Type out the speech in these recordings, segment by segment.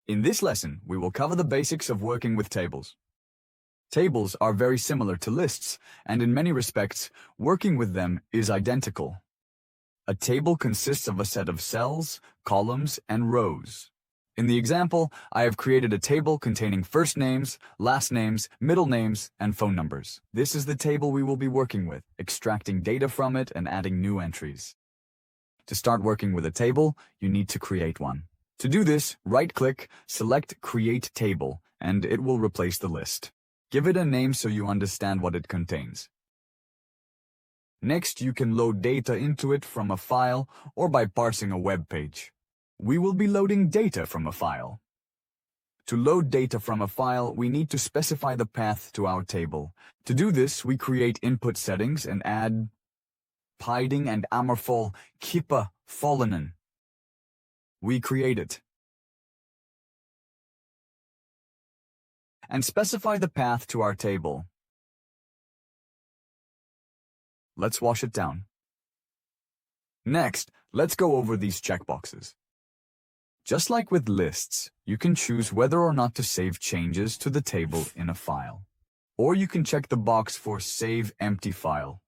In this lesson, we will cover the basics of working with tables. Tables are very similar to lists, and in many respects, working with them is identical. A table consists of a set of cells, columns, and rows. In the example, I have created a table containing first names, last names, middle names, and phone numbers. This is the table we will be working with, extracting data from it and adding new entries. To start working with a table, you need to create one. To do this, right-click, select Create Table, and it will replace the list. Give it a name so you understand what it contains. Next, you can load data into it from a file or by parsing a web page. We will be loading data from a file. To load data from a file, we need to specify the path to our table. To do this, we create input settings and add Piding and Amorphol Kippa Follinen. We create it. And specify the path to our table. Let's wash it down. Next, let's go over these checkboxes. Just like with lists, you can choose whether or not to save changes to the table in a file. Or you can check the box for Save Empty File.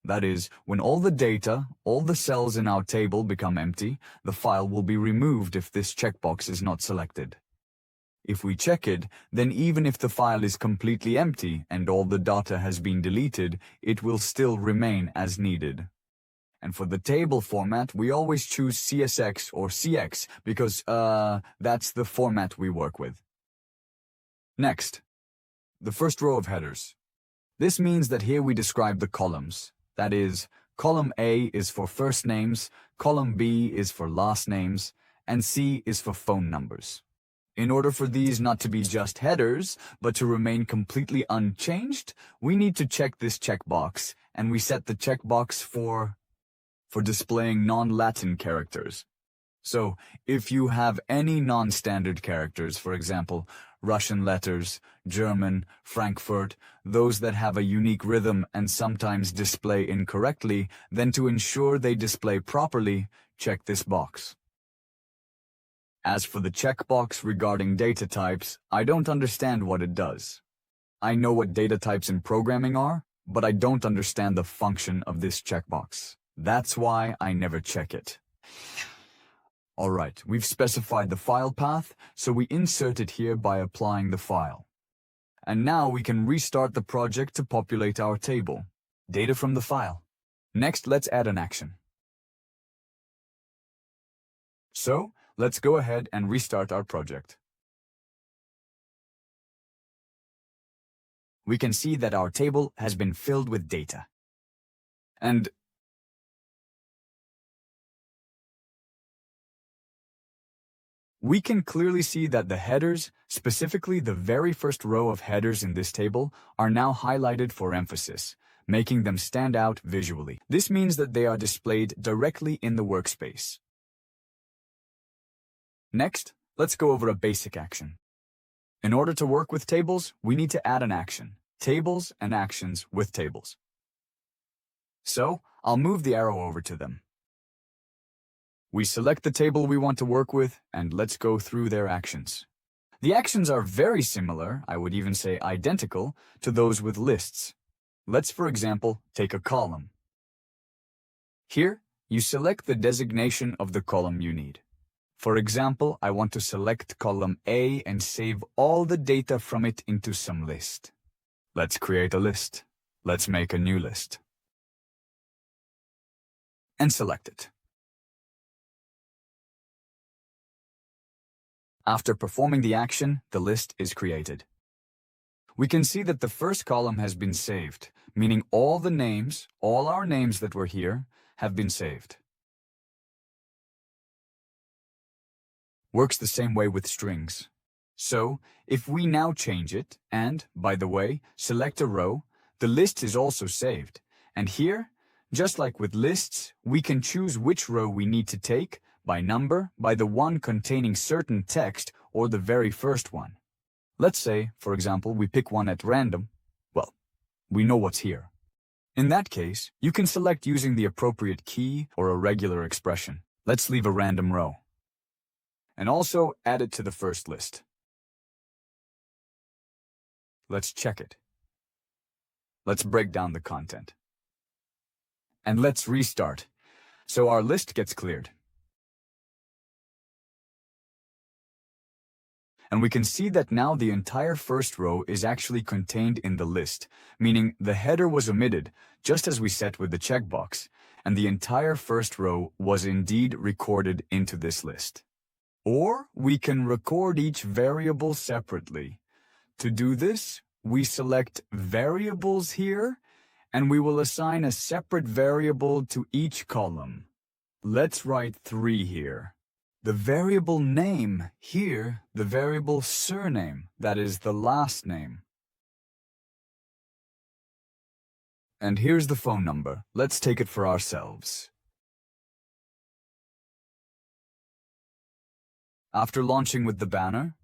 That is, when all the data, all the cells in our table become empty, the file will be removed if this checkbox is not selected. If we check it, then even if the file is completely empty and all the data has been deleted, it will still remain as needed. And for the table format, we always choose CSX or CX because, that's the format we work with. Next, the first row of headers. This means that here we describe the columns. That is, column A is for first names, column B is for last names, and C is for phone numbers. In order for these not to be just headers, but to remain completely unchanged, we need to check this checkbox, and we set the checkbox for displaying non-Latin characters. So, if you have any non-standard characters, for example, Russian letters, German, Frankfurt, those that have a unique rhythm and sometimes display incorrectly, then to ensure they display properly, check this box. As for the checkbox regarding data types, I don't understand what it does. I know what data types in programming are, but I don't understand the function of this checkbox. That's why I never check it. Alright, we've specified the file path, so we insert it here by applying the file. And now we can restart the project to populate our table. Data from the file. Next, let's add an action. So, let's go ahead and restart our project. We can see that our table has been filled with data. And we can clearly see that the headers, specifically the very first row of headers in this table, are now highlighted for emphasis, making them stand out visually. This means that they are displayed directly in the workspace. Next, let's go over a basic action. In order to work with tables, we need to add an action. Tables and actions with tables. So, I'll move the arrow over to them. We select the table we want to work with, and let's go through their actions. The actions are very similar, I would even say identical, to those with lists. Let's, for example, take a column. Here, you select the designation of the column you need. For example, I want to select column A and save all the data from it into some list. Let's create a list. Let's make a new list. And select it. After performing the action, the list is created. We can see that the first column has been saved, meaning all our names that were here, have been saved. Works the same way with strings. So, if we now change it, and, by the way, select a row, the list is also saved. And here, just like with lists, we can choose which row we need to take, by number, by the one containing certain text, or the very first one. Let's say, for example, we pick one at random. Well, we know what's here. In that case, you can select using the appropriate key or a regular expression. Let's leave a random row. and also add it to the first list. Let's check it. Let's break down the content. And let's restart, so our list gets cleared. And we can see that now the entire first row is actually contained in the list, meaning the header was omitted, just as we set with the checkbox, and the entire first row was indeed recorded into this list. Or we can record each variable separately. To do this, we select Variables here, and we will assign a separate variable to each column. Let's write 3 here. The variable name here, the variable surname, that is the last name. And here's the phone number. Let's take it for ourselves. After launching with the banner,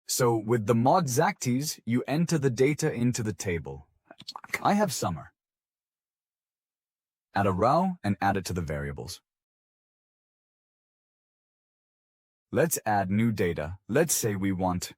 so with the mod Zactes, you enter the data into the table. I have summer. Add a row and add it to the variables. Let's add new data. Let's say we want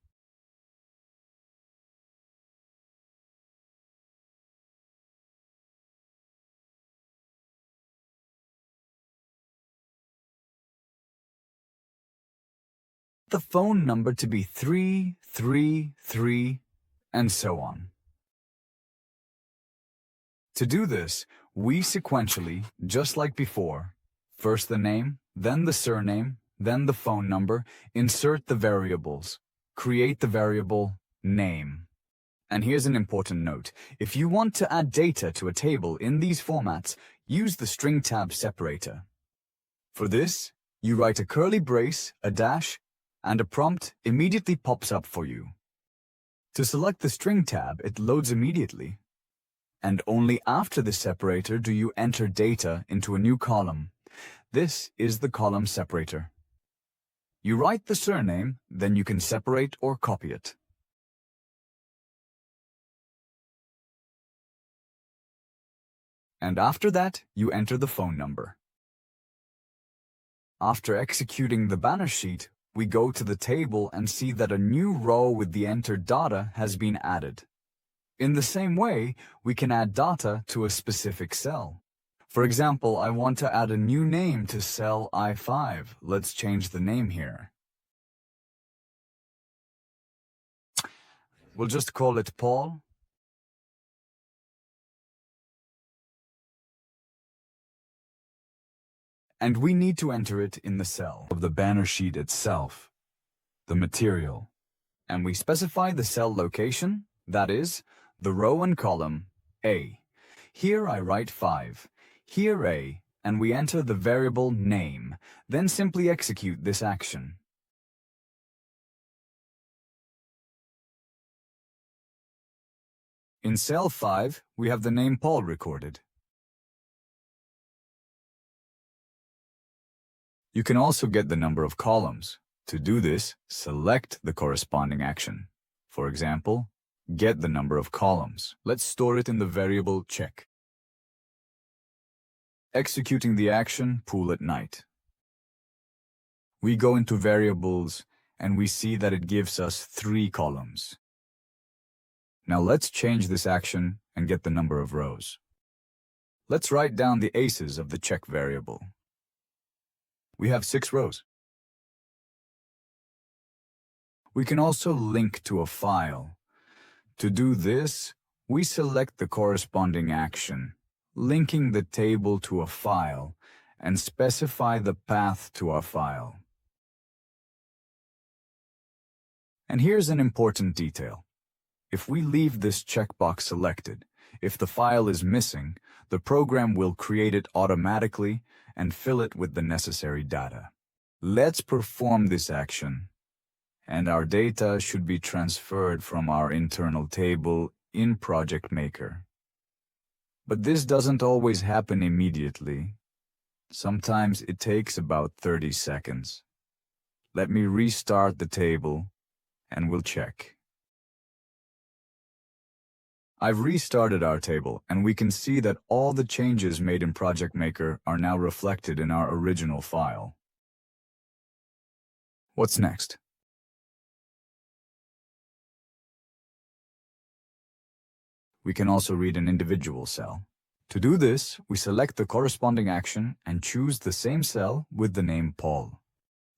the phone number to be 333, and so on. To do this, we sequentially, just like before, first the name, then the surname, then the phone number, insert the variables, create the variable name. And here's an important note. If you want to add data to a table in these formats, use the string tab separator. For this, you write a curly brace, a dash, and a prompt immediately pops up for you. To select the string tab, it loads immediately. And only after the separator do you enter data into a new column. This is the column separator. You write the surname, then you can separate or copy it. And after that, you enter the phone number. After executing the banner sheet, we go to the table and see that a new row with the entered data has been added. In the same way, we can add data to a specific cell. For example, I want to add a new name to cell I5. Let's change the name here. We'll just call it Paul. And we need to enter it in the cell of the banner sheet itself, the material. And we specify the cell location, that is, the row and column A. Here I write 5, here A, and we enter the variable name, then simply execute this action. In cell 5, we have the name Paul recorded. You can also get the number of columns. To do this, select the corresponding action. For example, get the number of columns. Let's store it in the variable check. Executing the action, pool at night. We go into variables and we see that it gives us 3 columns. Now let's change this action and get the number of rows. Let's write down the aces of the check variable. We have 6 rows. We can also link to a file. To do this, we select the corresponding action, linking the table to a file, and specify the path to our file. And here's an important detail. If we leave this checkbox selected, if the file is missing, the program will create it automatically and fill it with the necessary data. Let's perform this action, and our data should be transferred from our internal table in Project Maker. But this doesn't always happen immediately. Sometimes it takes about 30 seconds. Let me restart the table, and we'll check. I've restarted our table, and we can see that all the changes made in Project Maker are now reflected in our original file. What's next? We can also read an individual cell. To do this, we select the corresponding action and choose the same cell with the name Paul.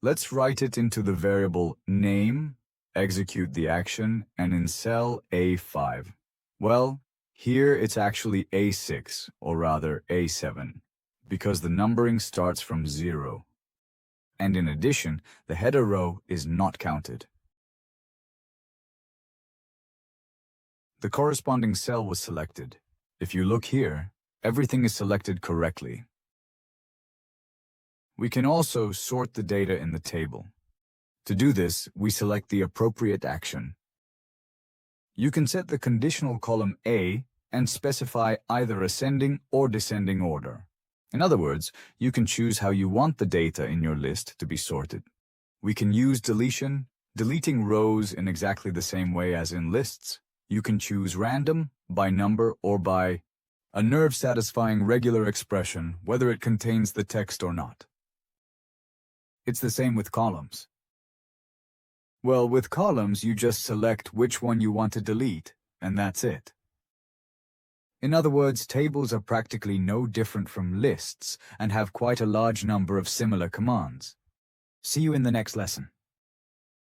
Let's write it into the variable name, execute the action, and in cell A5. Well, here it's actually A6, or rather A7, because the numbering starts from 0. And in addition, the header row is not counted. The corresponding cell was selected. If you look here, everything is selected correctly. We can also sort the data in the table. To do this, we select the appropriate action. You can set the conditional column A and specify either ascending or descending order. In other words, you can choose how you want the data in your list to be sorted. We can use deletion, deleting rows in exactly the same way as in lists. You can choose random, by number, or by a nerve-satisfying regular expression, whether it contains the text or not. It's the same with columns. Well, with columns, you just select which one you want to delete, and that's it. In other words, tables are practically no different from lists and have quite a large number of similar commands. See you in the next lesson.